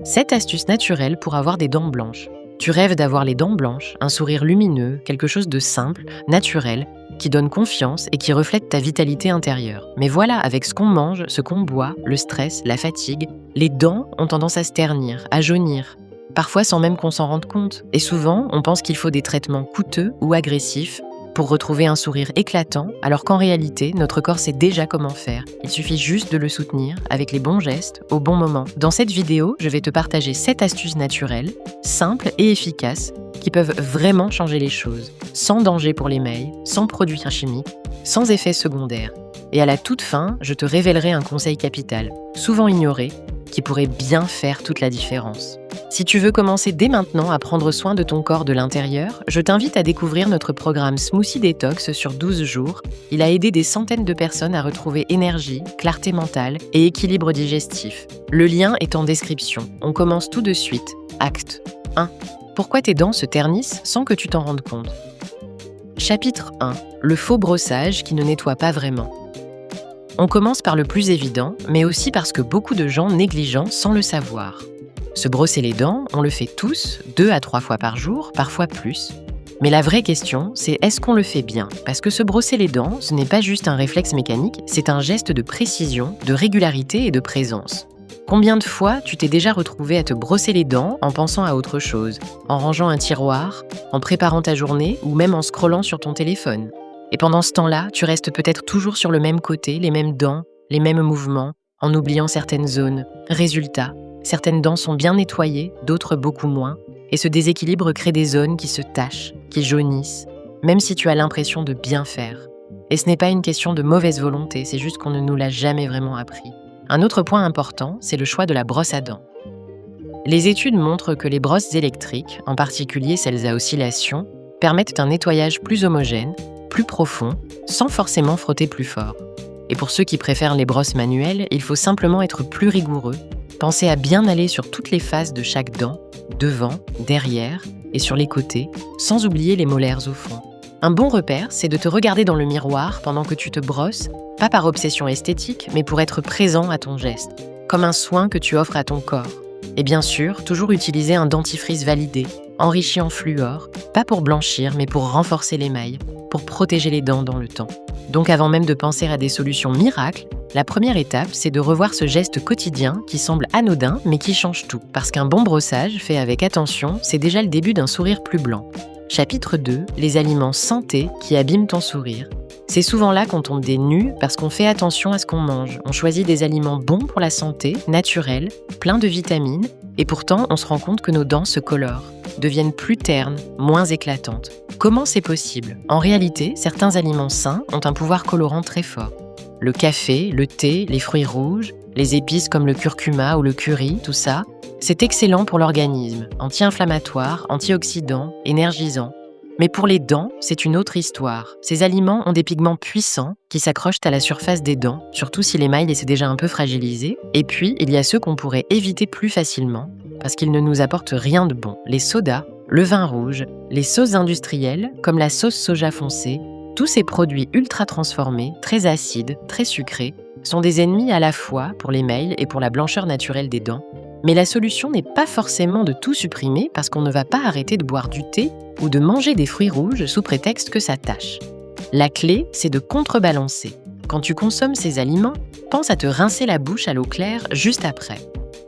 7 astuces naturelles pour avoir des dents blanches. Tu rêves d'avoir les dents blanches, un sourire lumineux, quelque chose de simple, naturel, qui donne confiance et qui reflète ta vitalité intérieure. Mais voilà, avec ce qu'on mange, ce qu'on boit, le stress, la fatigue, les dents ont tendance à se ternir, à jaunir, parfois sans même qu'on s'en rende compte. Et souvent, on pense qu'il faut des traitements coûteux ou agressifs pour retrouver un sourire éclatant, alors qu'en réalité, notre corps sait déjà comment faire. Il suffit juste de le soutenir avec les bons gestes, au bon moment. Dans cette vidéo, je vais te partager 7 astuces naturelles, simples et efficaces, qui peuvent vraiment changer les choses, sans danger pour l'émail, sans produits chimiques, sans effets secondaires. Et à la toute fin, je te révélerai un conseil capital, souvent ignoré, qui pourrait bien faire toute la différence. Si tu veux commencer dès maintenant à prendre soin de ton corps de l'intérieur, je t'invite à découvrir notre programme Smoothie Detox sur 12 jours. Il a aidé des centaines de personnes à retrouver énergie, clarté mentale et équilibre digestif. Le lien est en description. On commence tout de suite. Acte 1. Pourquoi tes dents se ternissent sans que tu t'en rendes compte? Chapitre 1. Le faux brossage qui ne nettoie pas vraiment. On commence par le plus évident, mais aussi parce que beaucoup de gens négligent sans le savoir. Se brosser les dents, on le fait tous, 2 à 3 fois par jour, parfois plus. Mais la vraie question, c'est est-ce qu'on le fait bien? Parce que se brosser les dents, ce n'est pas juste un réflexe mécanique, c'est un geste de précision, de régularité et de présence. Combien de fois tu t'es déjà retrouvé à te brosser les dents en pensant à autre chose, en rangeant un tiroir, en préparant ta journée ou même en scrollant sur ton téléphone? Et pendant ce temps-là, tu restes peut-être toujours sur le même côté, les mêmes dents, les mêmes mouvements, en oubliant certaines zones. Résultat, certaines dents sont bien nettoyées, d'autres beaucoup moins, et ce déséquilibre crée des zones qui se tachent, qui jaunissent, même si tu as l'impression de bien faire. Et ce n'est pas une question de mauvaise volonté, c'est juste qu'on ne nous l'a jamais vraiment appris. Un autre point important, c'est le choix de la brosse à dents. Les études montrent que les brosses électriques, en particulier celles à oscillation, permettent un nettoyage plus homogène, plus profond, sans forcément frotter plus fort. Et pour ceux qui préfèrent les brosses manuelles, il faut simplement être plus rigoureux, penser à bien aller sur toutes les faces de chaque dent, devant, derrière et sur les côtés, sans oublier les molaires au fond. Un bon repère, c'est de te regarder dans le miroir pendant que tu te brosses, pas par obsession esthétique, mais pour être présent à ton geste, comme un soin que tu offres à ton corps. Et bien sûr, toujours utiliser un dentifrice validé, enrichi en fluor, pas pour blanchir, mais pour renforcer l'émail, pour protéger les dents dans le temps. Donc avant même de penser à des solutions miracles, la première étape, c'est de revoir ce geste quotidien qui semble anodin, mais qui change tout. Parce qu'un bon brossage, fait avec attention, c'est déjà le début d'un sourire plus blanc. Chapitre 2, les aliments santé qui abîment ton sourire. C'est souvent là qu'on tombe des nues parce qu'on fait attention à ce qu'on mange. On choisit des aliments bons pour la santé, naturels, pleins de vitamines, et pourtant on se rend compte que nos dents se colorent, deviennent plus ternes, moins éclatantes. Comment c'est possible? En réalité, certains aliments sains ont un pouvoir colorant très fort. Le café, le thé, les fruits rouges, les épices comme le curcuma ou le curry, tout ça, c'est excellent pour l'organisme, anti-inflammatoire, antioxydant, énergisant. Mais pour les dents, c'est une autre histoire. Ces aliments ont des pigments puissants qui s'accrochent à la surface des dents, surtout si l'émail s'est déjà un peu fragilisé. Et puis, il y a ceux qu'on pourrait éviter plus facilement, parce qu'ils ne nous apportent rien de bon. Les sodas, le vin rouge, les sauces industrielles, comme la sauce soja foncée, tous ces produits ultra transformés, très acides, très sucrés, sont des ennemis à la fois pour l'émail et pour la blancheur naturelle des dents. Mais la solution n'est pas forcément de tout supprimer parce qu'on ne va pas arrêter de boire du thé ou de manger des fruits rouges sous prétexte que ça tâche. La clé, c'est de contrebalancer. Quand tu consommes ces aliments, pense à te rincer la bouche à l'eau claire juste après.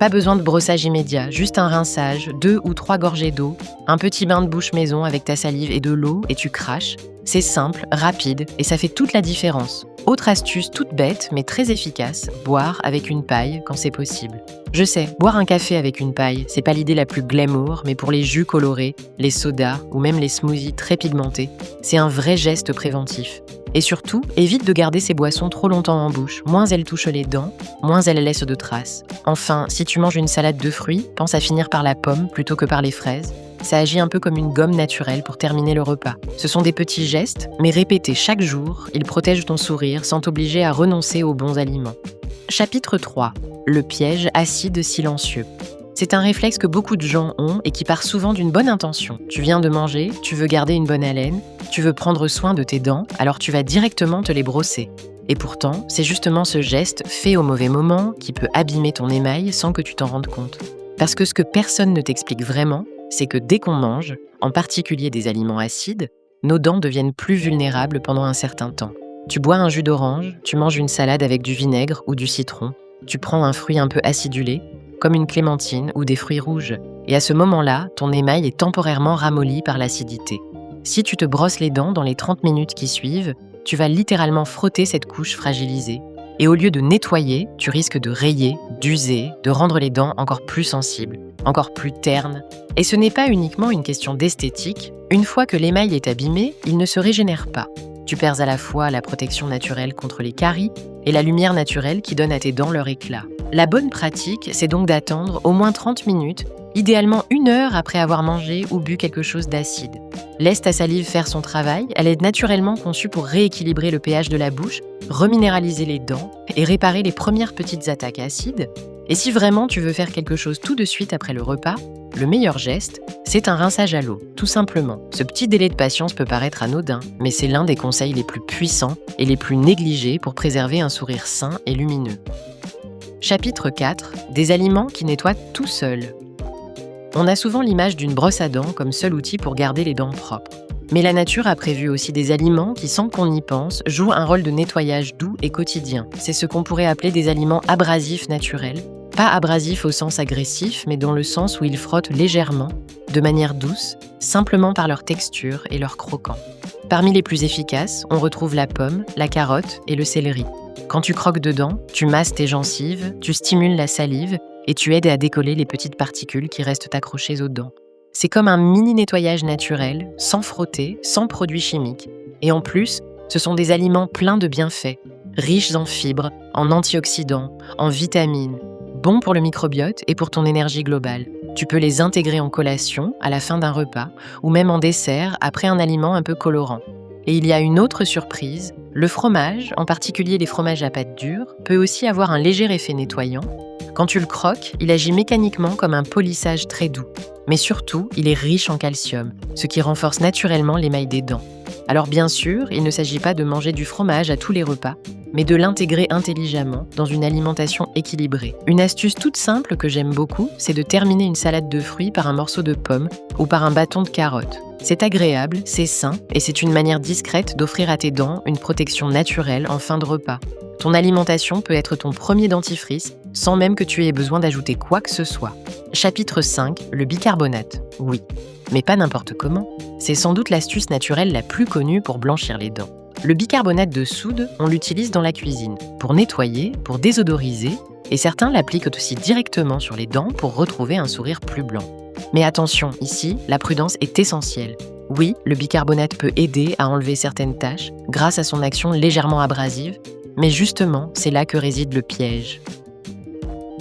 Pas besoin de brossage immédiat, juste un rinçage, 2 ou 3 gorgées d'eau, un petit bain de bouche maison avec ta salive et de l'eau et tu craches. C'est simple, rapide et ça fait toute la différence. Autre astuce toute bête mais très efficace, boire avec une paille quand c'est possible. Je sais, boire un café avec une paille, c'est pas l'idée la plus glamour, mais pour les jus colorés, les sodas ou même les smoothies très pigmentés, c'est un vrai geste préventif. Et surtout, évite de garder ces boissons trop longtemps en bouche. Moins elles touchent les dents, moins elles laissent de traces. Enfin, si tu manges une salade de fruits, pense à finir par la pomme plutôt que par les fraises. Ça agit un peu comme une gomme naturelle pour terminer le repas. Ce sont des petits gestes, mais répétés chaque jour, ils protègent ton sourire sans t'obliger à renoncer aux bons aliments. Chapitre 3. Le piège acide silencieux. C'est un réflexe que beaucoup de gens ont et qui part souvent d'une bonne intention. Tu viens de manger, tu veux garder une bonne haleine, tu veux prendre soin de tes dents, alors tu vas directement te les brosser. Et pourtant, c'est justement ce geste fait au mauvais moment qui peut abîmer ton émail sans que tu t'en rendes compte. Parce que ce que personne ne t'explique vraiment, c'est que dès qu'on mange, en particulier des aliments acides, nos dents deviennent plus vulnérables pendant un certain temps. Tu bois un jus d'orange, tu manges une salade avec du vinaigre ou du citron, tu prends un fruit un peu acidulé, comme une clémentine ou des fruits rouges, et à ce moment-là, ton émail est temporairement ramolli par l'acidité. Si tu te brosses les dents dans les 30 minutes qui suivent, tu vas littéralement frotter cette couche fragilisée, et au lieu de nettoyer, tu risques de rayer, d'user, de rendre les dents encore plus sensibles, encore plus ternes. Et ce n'est pas uniquement une question d'esthétique, une fois que l'émail est abîmé, il ne se régénère pas. Tu perds à la fois la protection naturelle contre les caries et la lumière naturelle qui donne à tes dents leur éclat. La bonne pratique, c'est donc d'attendre au moins 30 minutes, idéalement 1 heure après avoir mangé ou bu quelque chose d'acide. Laisse ta salive faire son travail, elle est naturellement conçue pour rééquilibrer le pH de la bouche, reminéraliser les dents et réparer les premières petites attaques acides. Et si vraiment tu veux faire quelque chose tout de suite après le repas, le meilleur geste, c'est un rinçage à l'eau, tout simplement. Ce petit délai de patience peut paraître anodin, mais c'est l'un des conseils les plus puissants et les plus négligés pour préserver un sourire sain et lumineux. Chapitre 4. Des aliments qui nettoient tout seuls. On a souvent l'image d'une brosse à dents comme seul outil pour garder les dents propres. Mais la nature a prévu aussi des aliments qui, sans qu'on y pense, jouent un rôle de nettoyage doux et quotidien. C'est ce qu'on pourrait appeler des aliments abrasifs naturels. Pas abrasifs au sens agressif, mais dans le sens où ils frottent légèrement, de manière douce, simplement par leur texture et leur croquant. Parmi les plus efficaces, on retrouve la pomme, la carotte et le céleri. Quand tu croques dedans, tu masses tes gencives, tu stimules la salive et tu aides à décoller les petites particules qui restent accrochées aux dents. C'est comme un mini nettoyage naturel, sans frotter, sans produits chimiques. Et en plus, ce sont des aliments pleins de bienfaits, riches en fibres, en antioxydants, en vitamines, bons pour le microbiote et pour ton énergie globale. Tu peux les intégrer en collation, à la fin d'un repas, ou même en dessert, après un aliment un peu colorant. Et il y a une autre surprise, le fromage, en particulier les fromages à pâte dure, peut aussi avoir un léger effet nettoyant. Quand tu le croques, il agit mécaniquement comme un polissage très doux. Mais surtout, il est riche en calcium, ce qui renforce naturellement l'émail des dents. Alors bien sûr, il ne s'agit pas de manger du fromage à tous les repas, mais de l'intégrer intelligemment dans une alimentation équilibrée. Une astuce toute simple que j'aime beaucoup, c'est de terminer une salade de fruits par un morceau de pomme ou par un bâton de carotte. C'est agréable, c'est sain et c'est une manière discrète d'offrir à tes dents une protection naturelle en fin de repas. Ton alimentation peut être ton premier dentifrice sans même que tu aies besoin d'ajouter quoi que ce soit. Chapitre 5, le bicarbonate. Oui, mais pas n'importe comment. C'est sans doute l'astuce naturelle la plus connue pour blanchir les dents. Le bicarbonate de soude, on l'utilise dans la cuisine, pour nettoyer, pour désodoriser, et certains l'appliquent aussi directement sur les dents pour retrouver un sourire plus blanc. Mais attention, ici, la prudence est essentielle. Oui, le bicarbonate peut aider à enlever certaines taches grâce à son action légèrement abrasive, mais justement, c'est là que réside le piège.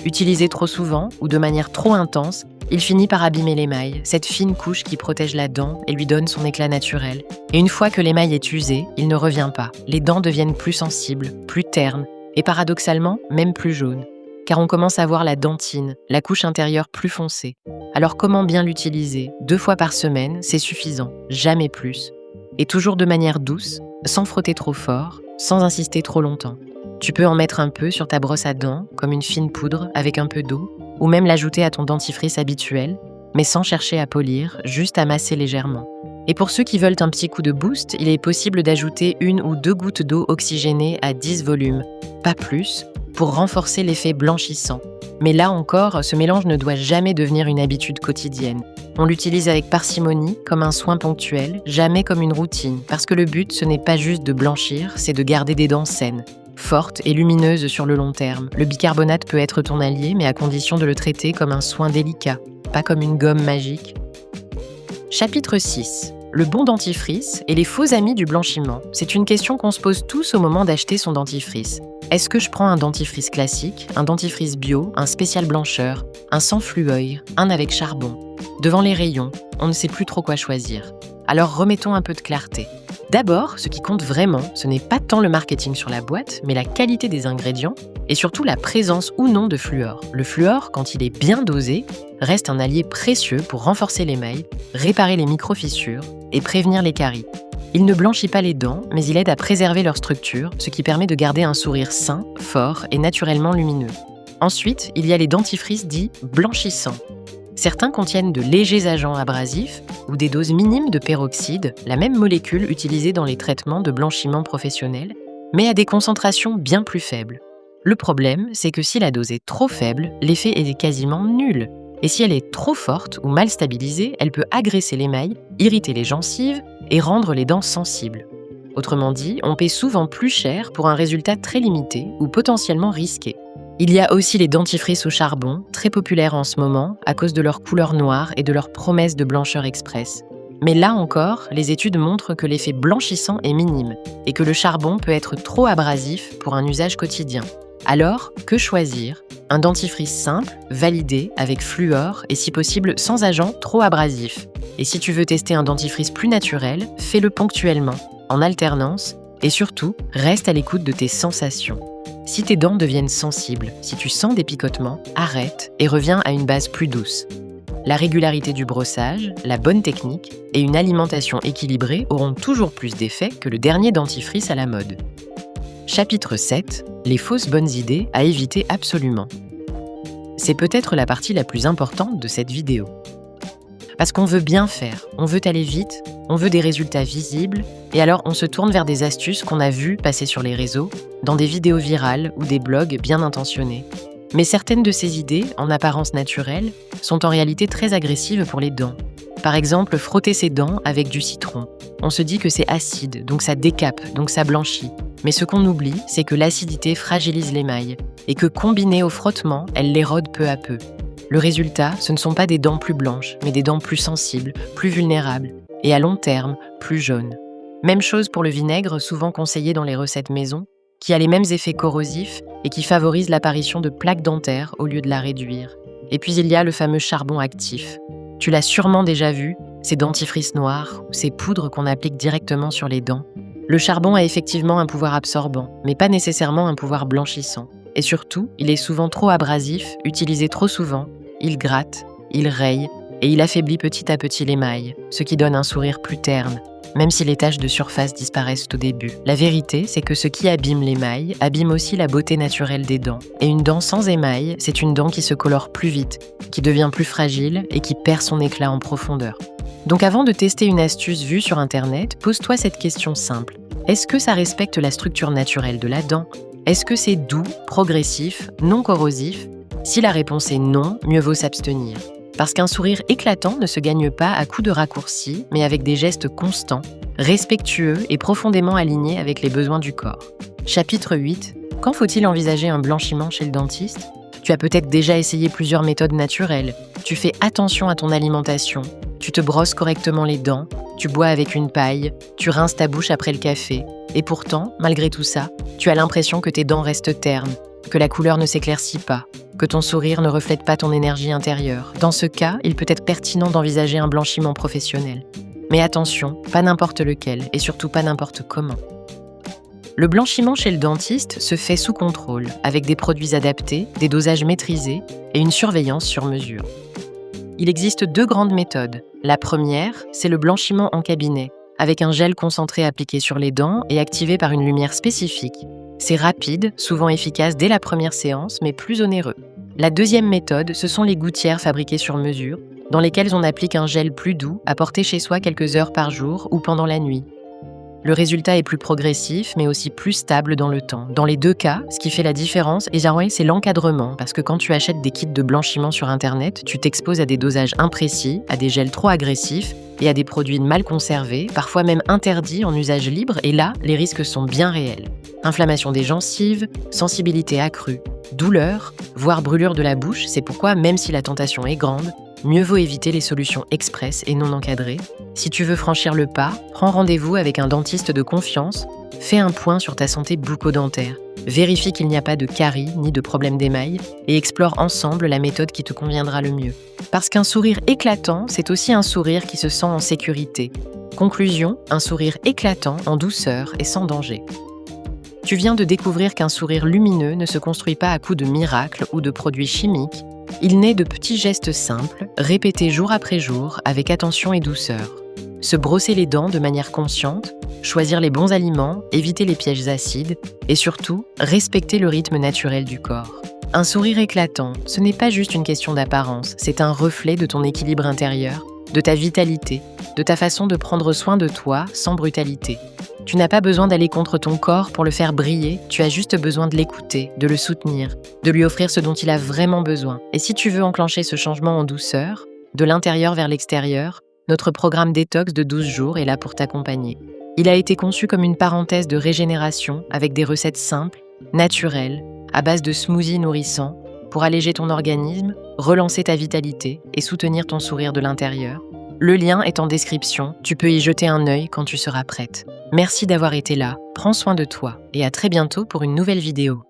Utilisé trop souvent ou de manière trop intense, il finit par abîmer l'émail, cette fine couche qui protège la dent et lui donne son éclat naturel. Et une fois que l'émail est usé, il ne revient pas. Les dents deviennent plus sensibles, plus ternes et paradoxalement, même plus jaunes. Car on commence à voir la dentine, la couche intérieure plus foncée. Alors comment bien l'utiliser ? 2 fois par semaine, c'est suffisant, jamais plus. Et toujours de manière douce, sans frotter trop fort, sans insister trop longtemps. Tu peux en mettre un peu sur ta brosse à dents, comme une fine poudre avec un peu d'eau, ou même l'ajouter à ton dentifrice habituel, mais sans chercher à polir, juste à masser légèrement. Et pour ceux qui veulent un petit coup de boost, il est possible d'ajouter 1 ou 2 gouttes d'eau oxygénée à 10 volumes, pas plus, pour renforcer l'effet blanchissant. Mais là encore, ce mélange ne doit jamais devenir une habitude quotidienne. On l'utilise avec parcimonie, comme un soin ponctuel, jamais comme une routine, parce que le but, ce n'est pas juste de blanchir, c'est de garder des dents saines, fortes et lumineuses sur le long terme. Le bicarbonate peut être ton allié, mais à condition de le traiter comme un soin délicat, pas comme une gomme magique. Chapitre 6. Le bon dentifrice et les faux amis du blanchiment. C'est une question qu'on se pose tous au moment d'acheter son dentifrice. Est-ce que je prends un dentifrice classique, un dentifrice bio, un spécial blancheur, un sans fluoride, un avec charbon ? Devant les rayons, on ne sait plus trop quoi choisir. Alors remettons un peu de clarté. D'abord, ce qui compte vraiment, ce n'est pas tant le marketing sur la boîte, mais la qualité des ingrédients et surtout la présence ou non de fluor. Le fluor, quand il est bien dosé, reste un allié précieux pour renforcer l'émail, réparer les micro-fissures et prévenir les caries. Il ne blanchit pas les dents, mais il aide à préserver leur structure, ce qui permet de garder un sourire sain, fort et naturellement lumineux. Ensuite, il y a les dentifrices dits blanchissants. Certains contiennent de légers agents abrasifs ou des doses minimes de peroxyde, la même molécule utilisée dans les traitements de blanchiment professionnels, mais à des concentrations bien plus faibles. Le problème, c'est que si la dose est trop faible, l'effet est quasiment nul. Et si elle est trop forte ou mal stabilisée, elle peut agresser l'émail, irriter les gencives et rendre les dents sensibles. Autrement dit, on paie souvent plus cher pour un résultat très limité ou potentiellement risqué. Il y a aussi les dentifrices au charbon, très populaires en ce moment à cause de leur couleur noire et de leur promesse de blancheur express. Mais là encore, les études montrent que l'effet blanchissant est minime et que le charbon peut être trop abrasif pour un usage quotidien. Alors, que choisir ? Un dentifrice simple, validé, avec fluor et si possible sans agent trop abrasif. Et si tu veux tester un dentifrice plus naturel, fais-le ponctuellement, en alternance, et surtout, reste à l'écoute de tes sensations. Si tes dents deviennent sensibles, si tu sens des picotements, arrête et reviens à une base plus douce. La régularité du brossage, la bonne technique et une alimentation équilibrée auront toujours plus d'effet que le dernier dentifrice à la mode. Chapitre 7. Les fausses bonnes idées à éviter absolument. C'est peut-être la partie la plus importante de cette vidéo. Parce qu'on veut bien faire, on veut aller vite, on veut des résultats visibles, et alors on se tourne vers des astuces qu'on a vues passer sur les réseaux, dans des vidéos virales ou des blogs bien intentionnés. Mais certaines de ces idées, en apparence naturelles, sont en réalité très agressives pour les dents. Par exemple, frotter ses dents avec du citron. On se dit que c'est acide, donc ça décape, donc ça blanchit. Mais ce qu'on oublie, c'est que l'acidité fragilise l'émail, et que combinée au frottement, elle l'érode peu à peu. Le résultat, ce ne sont pas des dents plus blanches, mais des dents plus sensibles, plus vulnérables, et à long terme, plus jaunes. Même chose pour le vinaigre, souvent conseillé dans les recettes maison, qui a les mêmes effets corrosifs et qui favorise l'apparition de plaques dentaires au lieu de la réduire. Et puis il y a le fameux charbon actif. Tu l'as sûrement déjà vu, ces dentifrices noirs ou ces poudres qu'on applique directement sur les dents. Le charbon a effectivement un pouvoir absorbant, mais pas nécessairement un pouvoir blanchissant. Et surtout, il est souvent trop abrasif, utilisé trop souvent, il gratte, il raye et il affaiblit petit à petit l'émail, ce qui donne un sourire plus terne, même si les taches de surface disparaissent au début. La vérité, c'est que ce qui abîme l'émail abîme aussi la beauté naturelle des dents. Et une dent sans émail, c'est une dent qui se colore plus vite, qui devient plus fragile et qui perd son éclat en profondeur. Donc avant de tester une astuce vue sur Internet, pose-toi cette question simple. Est-ce que ça respecte la structure naturelle de la dent ? Est-ce que c'est doux, progressif, non corrosif ? Si la réponse est non, mieux vaut s'abstenir. Parce qu'un sourire éclatant ne se gagne pas à coups de raccourcis, mais avec des gestes constants, respectueux et profondément alignés avec les besoins du corps. Chapitre 8. Quand faut-il envisager un blanchiment chez le dentiste ? Tu as peut-être déjà essayé plusieurs méthodes naturelles. Tu fais attention à ton alimentation. Tu te brosses correctement les dents. Tu bois avec une paille. Tu rinces ta bouche après le café. Et pourtant, malgré tout ça, tu as l'impression que tes dents restent ternes, que la couleur ne s'éclaircit pas, que ton sourire ne reflète pas ton énergie intérieure. Dans ce cas, il peut être pertinent d'envisager un blanchiment professionnel. Mais attention, pas n'importe lequel, et surtout pas n'importe comment. Le blanchiment chez le dentiste se fait sous contrôle, avec des produits adaptés, des dosages maîtrisés et une surveillance sur mesure. Il existe 2 grandes méthodes. La première, c'est le blanchiment en cabinet, avec un gel concentré appliqué sur les dents et activé par une lumière spécifique. C'est rapide, souvent efficace dès la première séance, mais plus onéreux. La deuxième méthode, ce sont les gouttières fabriquées sur mesure, dans lesquelles on applique un gel plus doux à porter chez soi quelques heures par jour ou pendant la nuit. Le résultat est plus progressif, mais aussi plus stable dans le temps. Dans les 2 cas, ce qui fait la différence, c'est l'encadrement, parce que quand tu achètes des kits de blanchiment sur Internet, tu t'exposes à des dosages imprécis, à des gels trop agressifs et à des produits mal conservés, parfois même interdits en usage libre, et là, les risques sont bien réels. Inflammation des gencives, sensibilité accrue, douleur, voire brûlure de la bouche, c'est pourquoi, même si la tentation est grande, mieux vaut éviter les solutions express et non encadrées. Si tu veux franchir le pas, prends rendez-vous avec un dentiste de confiance, fais un point sur ta santé bucco-dentaire, vérifie qu'il n'y a pas de caries ni de problème d'émail et explore ensemble la méthode qui te conviendra le mieux. Parce qu'un sourire éclatant, c'est aussi un sourire qui se sent en sécurité. Conclusion, un sourire éclatant, en douceur et sans danger. Tu viens de découvrir qu'un sourire lumineux ne se construit pas à coups de miracles ou de produits chimiques. Il naît de petits gestes simples, répétés jour après jour, avec attention et douceur. Se brosser les dents de manière consciente, choisir les bons aliments, éviter les pièges acides et surtout, respecter le rythme naturel du corps. Un sourire éclatant, ce n'est pas juste une question d'apparence, c'est un reflet de ton équilibre intérieur, de ta vitalité, de ta façon de prendre soin de toi sans brutalité. Tu n'as pas besoin d'aller contre ton corps pour le faire briller, tu as juste besoin de l'écouter, de le soutenir, de lui offrir ce dont il a vraiment besoin. Et si tu veux enclencher ce changement en douceur, de l'intérieur vers l'extérieur, notre programme détox de 12 jours est là pour t'accompagner. Il a été conçu comme une parenthèse de régénération avec des recettes simples, naturelles, à base de smoothies nourrissants, pour alléger ton organisme, relancer ta vitalité et soutenir ton sourire de l'intérieur. Le lien est en description, tu peux y jeter un œil quand tu seras prête. Merci d'avoir été là, prends soin de toi et à très bientôt pour une nouvelle vidéo.